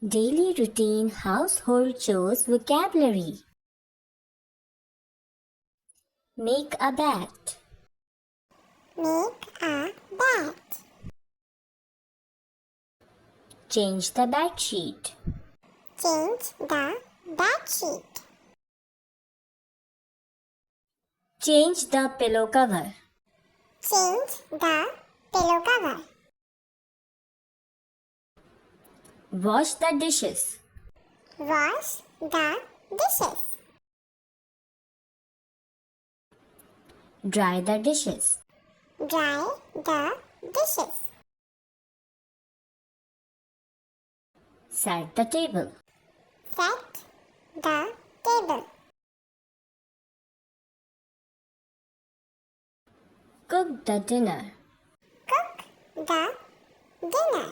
Daily routine household chores vocabulary. Make a bat. Make a bat. Change the bed sheet. Change the bed sheet. Change the pillow cover. Change the pillow cover. Wash the dishes. Wash the dishes. Dry the dishes. Dry the dishes. Set the table. Set the table. Cook the dinner. Cook the dinner.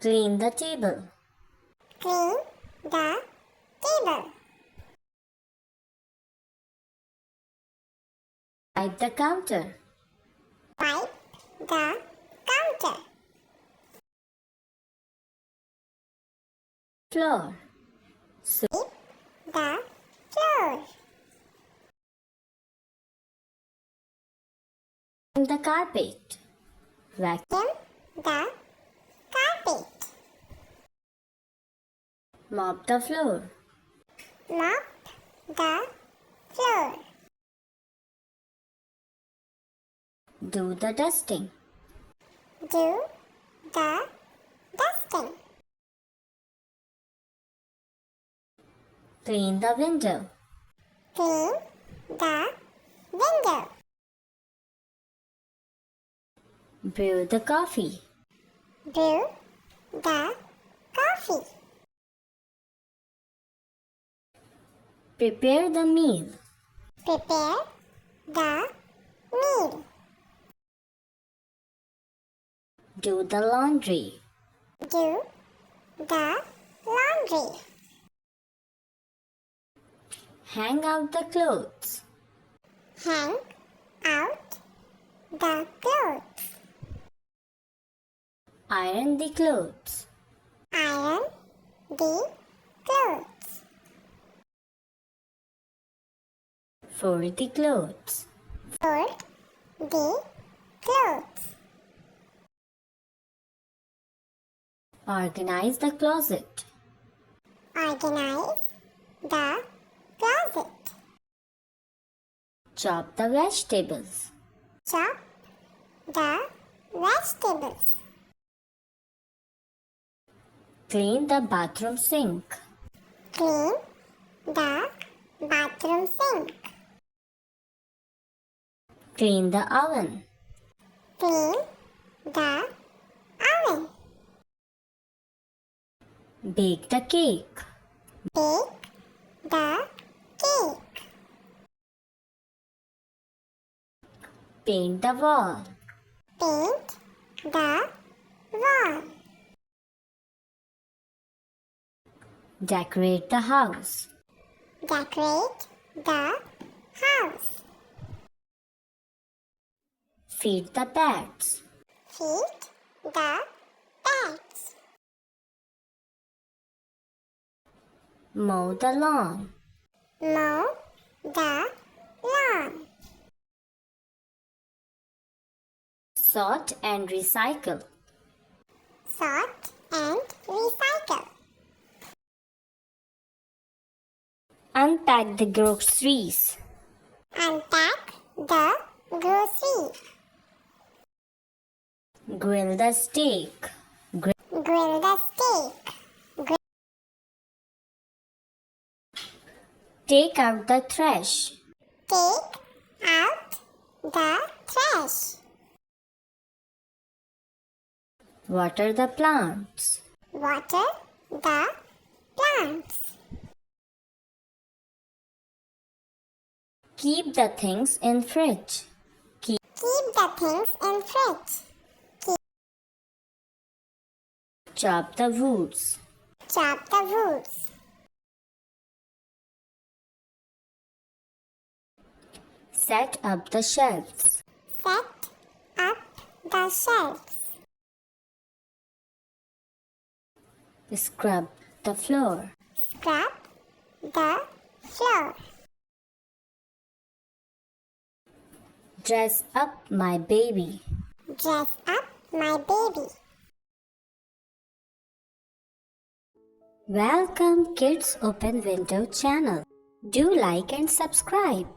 Clean the table. Clean the table. Wipe the counter. Wipe the counter. Floor. Sweep the floor. The carpet. Vacuum. The carpet. Mop the floor. Mop the floor. Do the dusting. Do the dusting. Clean the window. Clean the window. Brew the coffee. Brew the coffee. Prepare the meal. Prepare the meal. Do the laundry. Do the laundry. Hang out the clothes. Hang out the clothes. Iron the clothes. Iron the clothes. Fold the clothes. Fold the clothes. Organize the closet. Organize the closet. Chop the vegetables. Chop the vegetables. Clean the bathroom sink. Clean the bathroom sink. Clean the oven. Clean the oven. Bake the cake. Bake the cake. Paint the wall. Paint the wall. Decorate the house. Decorate the house. Feed the pets. Feed the pets. Mow the lawn. Mow the lawn. Sort and recycle. Sort and recycle. Unpack the groceries. Unpack the groceries. Grill the steak. Grill the steak. Take out the trash. Take out the trash. Water the plants. Water the plants. Keep the things in fridge. Keep the things in fridge. Chop the woods. Chop the woods. Set up the shelves. Set up the shelves. Scrub the floor. Scrub the floor. Dress up my baby. Dress up my baby. Welcome Kids Open Window channel. Do like and subscribe.